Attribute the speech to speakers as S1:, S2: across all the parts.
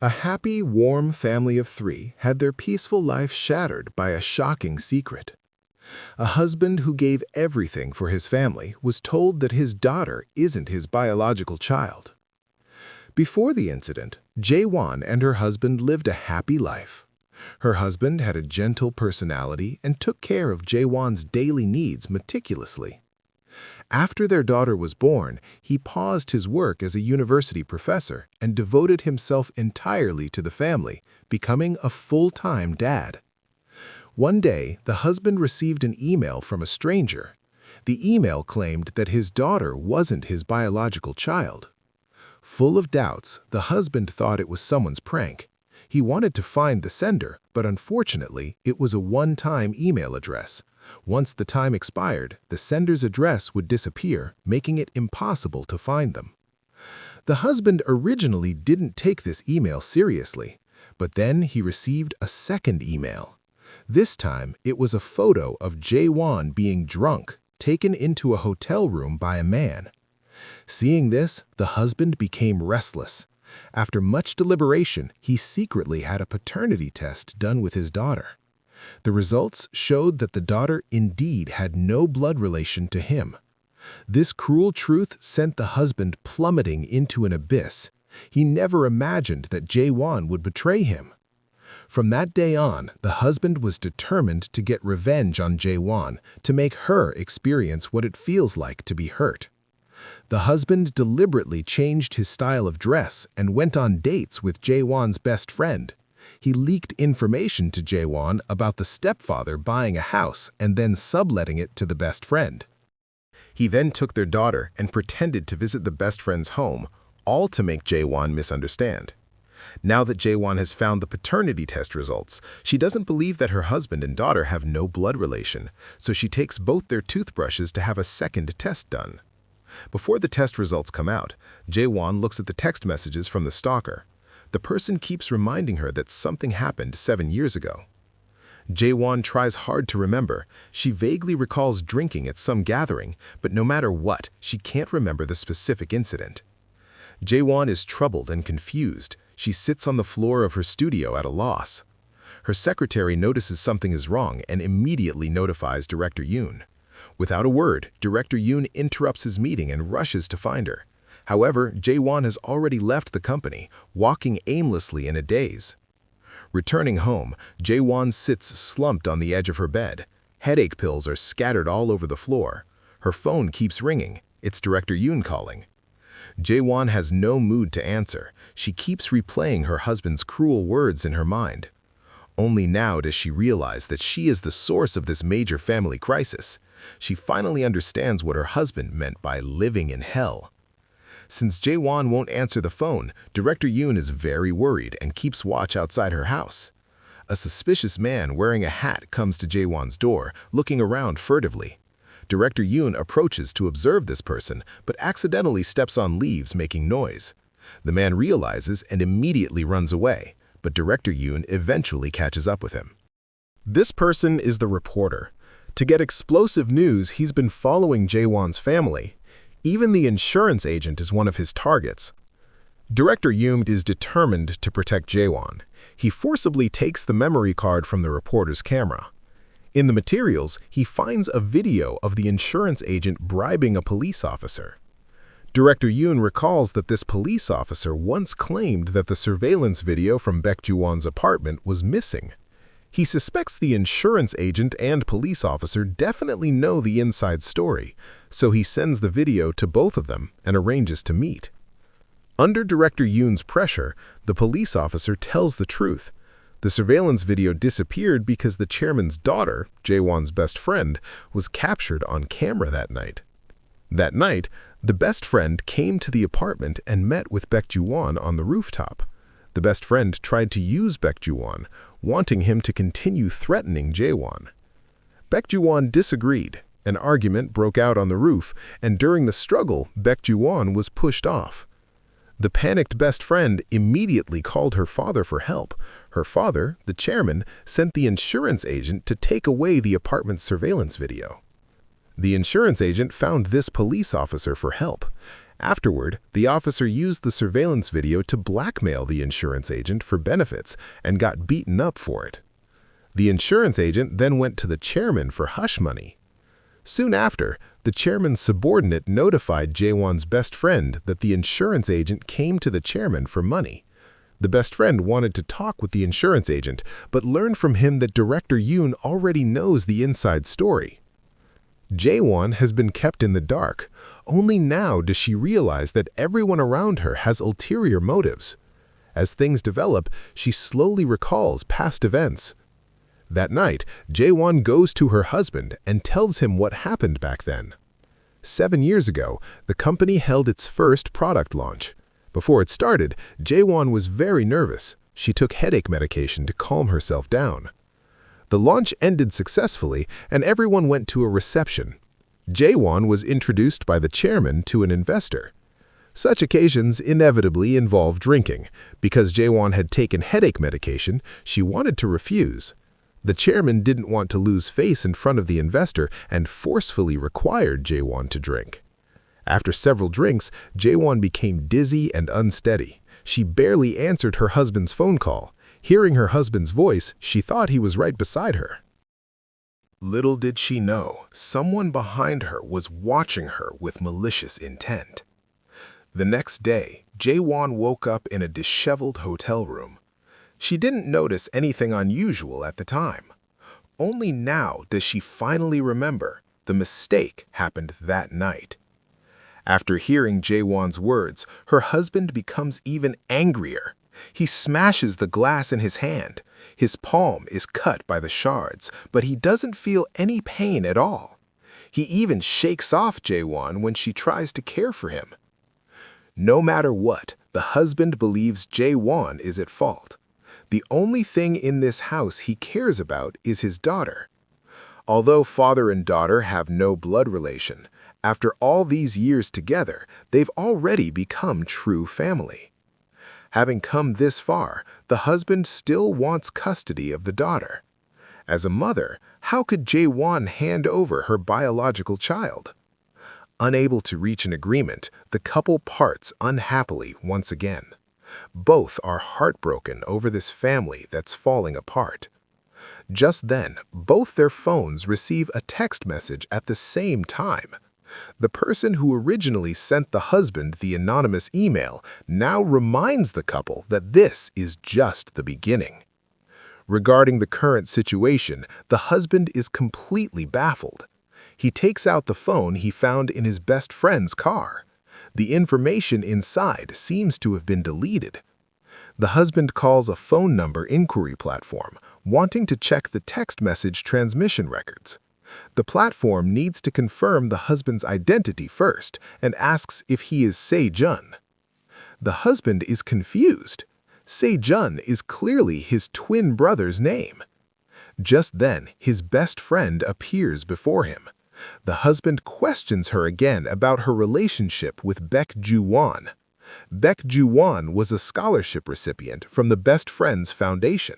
S1: A happy, warm family of three had their peaceful life shattered by a shocking secret. A husband who gave everything for his family was told that his daughter isn't his biological child. Before the incident, Jae-won and her husband lived a happy life. Her husband had a gentle personality and took care of Jae-won's daily needs meticulously. After their daughter was born, he paused his work as a university professor and devoted himself entirely to the family, becoming a full-time dad. One day, the husband received an email from a stranger. The email claimed that his daughter wasn't his biological child. Full of doubts, the husband thought it was someone's prank. He wanted to find the sender, but unfortunately, it was a one-time email address. Once the time expired, the sender's address would disappear, making it impossible to find them. The husband originally didn't take this email seriously, but then he received a second email. This time, it was a photo of Jae-won being drunk, taken into a hotel room by a man. Seeing this, the husband became restless. After much deliberation, he secretly had a paternity test done with his daughter. The results showed that the daughter indeed had no blood relation to him. This cruel truth sent the husband plummeting into an abyss. He never imagined that Jae-won would betray him. From that day on, the husband was determined to get revenge on Jae-won, to make her experience what it feels like to be hurt. The husband deliberately changed his style of dress and went on dates with Jae-won's best friend. He leaked information to Jae-won about the stepfather buying a house and then subletting it to the best friend. He then took their daughter and pretended to visit the best friend's home, all to make Jae-won misunderstand. Now that Jae-won has found the paternity test results, she doesn't believe that her husband and daughter have no blood relation, so she takes both their toothbrushes to have a second test done. Before the test results come out, Jae-won looks at the text messages from the stalker. The person keeps reminding her that something happened 7 years ago. Jae-won tries hard to remember. She vaguely recalls drinking at some gathering, but no matter what, she can't remember the specific incident. Jae-won is troubled and confused. She sits on the floor of her studio at a loss. Her secretary notices something is wrong and immediately notifies Director Yoon. Without a word, Director Yoon interrupts his meeting and rushes to find her. However, Jae-won has already left the company, walking aimlessly in a daze. Returning home, Jae-won sits slumped on the edge of her bed. Headache pills are scattered all over the floor. Her phone keeps ringing. It's Director Yoon calling. Jae-won has no mood to answer. She keeps replaying her husband's cruel words in her mind. Only now does she realize that she is the source of this major family crisis. She finally understands what her husband meant by living in hell. Since Jae-won won't answer the phone, Director Yoon is very worried and keeps watch outside her house. A suspicious man wearing a hat comes to Jae-won's door, looking around furtively. Director Yoon approaches to observe this person, but accidentally steps on leaves, making noise. The man realizes and immediately runs away, but Director Yoon eventually catches up with him. This person is the reporter. To get explosive news, he's been following Jae-won's family. Even the insurance agent is one of his targets. Director Yoon is determined to protect Jae-won. He forcibly takes the memory card from the reporter's camera. In the materials, he finds a video of the insurance agent bribing a police officer. Director Yoon recalls that this police officer once claimed that the surveillance video from Jwan's apartment was missing. He suspects the insurance agent and police officer definitely know the inside story, so he sends the video to both of them and arranges to meet. Under Director Yoon's pressure, the police officer tells the truth. The surveillance video disappeared because the chairman's daughter, Jae-won's best friend, was captured on camera that night. That night, the best friend came to the apartment and met with Jwan on the rooftop. The best friend tried to use Jwan, wanting him to continue threatening Jae-won. Jwan disagreed. An argument broke out on the roof, and during the struggle, Jwan was pushed off. The panicked best friend immediately called her father for help. Her father, the chairman, sent the insurance agent to take away the apartment's surveillance video. The insurance agent found this police officer for help. Afterward, the officer used the surveillance video to blackmail the insurance agent for benefits and got beaten up for it. The insurance agent then went to the chairman for hush money. Soon after, the chairman's subordinate notified Jae-won's best friend that the insurance agent came to the chairman for money. The best friend wanted to talk with the insurance agent, but learned from him that Director Yoon already knows the inside story. Jae-won has been kept in the dark. Only now does she realize that everyone around her has ulterior motives. As things develop, she slowly recalls past events. That night, Jae-won goes to her husband and tells him what happened back then. 7 years ago, the company held its first product launch. Before it started, Jae-won was very nervous. She took headache medication to calm herself down. The launch ended successfully, and everyone went to a reception. Jae-won was introduced by the chairman to an investor. Such occasions inevitably involve drinking. Because Jae-won had taken headache medication, she wanted to refuse. The chairman didn't want to lose face in front of the investor and forcefully required Jae-won to drink. After several drinks, Jae-won became dizzy and unsteady. She barely answered her husband's phone call. Hearing her husband's voice, she thought he was right beside her. Little did she know, someone behind her was watching her with malicious intent. The next day, Jae-won woke up in a disheveled hotel room. She didn't notice anything unusual at the time. Only now does she finally remember the mistake happened that night. After hearing Jae-won's words, her husband becomes even angrier. He smashes the glass in his hand. His palm is cut by the shards, but he doesn't feel any pain at all. He even shakes off Jae-won when she tries to care for him. No matter what, the husband believes Jae-won is at fault. The only thing in this house he cares about is his daughter. Although father and daughter have no blood relation, after all these years together, they've already become true family. Having come this far, the husband still wants custody of the daughter. As a mother, how could Jae-won hand over her biological child? Unable to reach an agreement, the couple parts unhappily once again. Both are heartbroken over this family that's falling apart. Just then, both their phones receive a text message at the same time. The person who originally sent the husband the anonymous email now reminds the couple that this is just the beginning. Regarding the current situation, the husband is completely baffled. He takes out the phone he found in his best friend's car. The information inside seems to have been deleted. The husband calls a phone number inquiry platform, wanting to check the text message transmission records. The platform needs to confirm the husband's identity first and asks if he is Jae-jun. The husband is confused. Jae-jun is clearly his twin brother's name. Just then, his best friend appears before him. The husband questions her again about her relationship with Jwan. Jwan was a scholarship recipient from the Best Friends Foundation.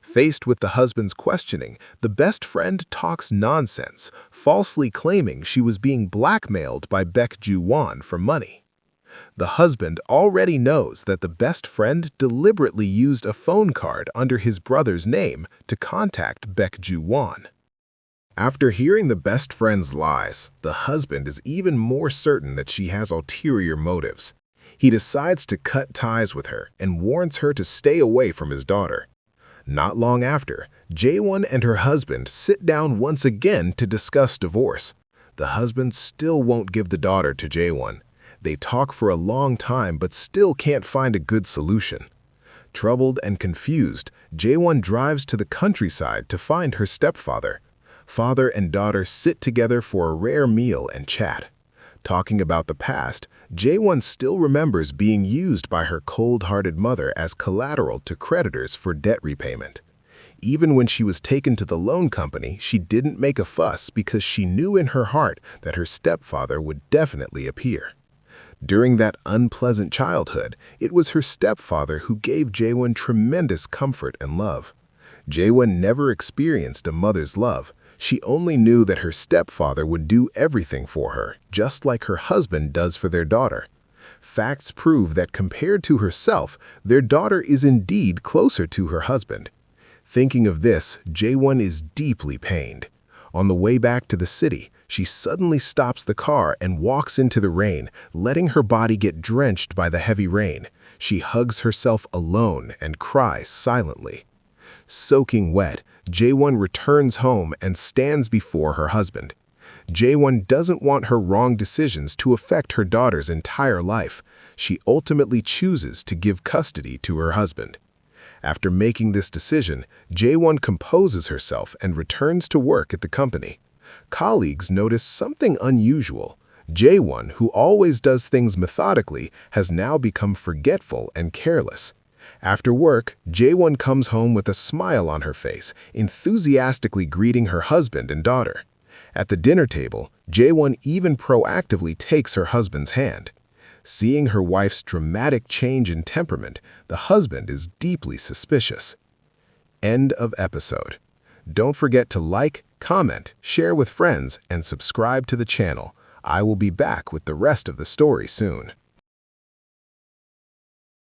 S1: Faced with the husband's questioning, the best friend talks nonsense, falsely claiming she was being blackmailed by Jwan for money. The husband already knows that the best friend deliberately used a phone card under his brother's name to contact Jwan. After hearing the best friend's lies, the husband is even more certain that she has ulterior motives. He decides to cut ties with her and warns her to stay away from his daughter. Not long after, Jae-won and her husband sit down once again to discuss divorce. The husband still won't give the daughter to Jae-won. They talk for a long time but still can't find a good solution. Troubled and confused, Jae-won drives to the countryside to find her stepfather. Father and daughter sit together for a rare meal and chat. Talking about the past, Jae-won still remembers being used by her cold-hearted mother as collateral to creditors for debt repayment. Even when she was taken to the loan company, she didn't make a fuss because she knew in her heart that her stepfather would definitely appear. During that unpleasant childhood, it was her stepfather who gave Jae-won tremendous comfort and love. Jae-won never experienced a mother's love. She only knew that her stepfather would do everything for her, just like her husband does for their daughter. Facts prove that compared to herself, their daughter is indeed closer to her husband. Thinking of this, Jae-won is deeply pained. On the way back to the city, she suddenly stops the car and walks into the rain, letting her body get drenched by the heavy rain. She hugs herself alone and cries silently. Soaking wet, Jae-won returns home and stands before her husband. Jae-won doesn't want her wrong decisions to affect her daughter's entire life. She ultimately chooses to give custody to her husband. After making this decision, Jae-won composes herself and returns to work at the company. Colleagues notice something unusual. Jae-won, who always does things methodically, has now become forgetful and careless. After work, Jae-won comes home with a smile on her face, enthusiastically greeting her husband and daughter. At the dinner table, Jae-won even proactively takes her husband's hand. Seeing her wife's dramatic change in temperament, the husband is deeply suspicious. End of episode. Don't forget to like, comment, share with friends, and subscribe to the channel. I will be back with the rest of the story soon.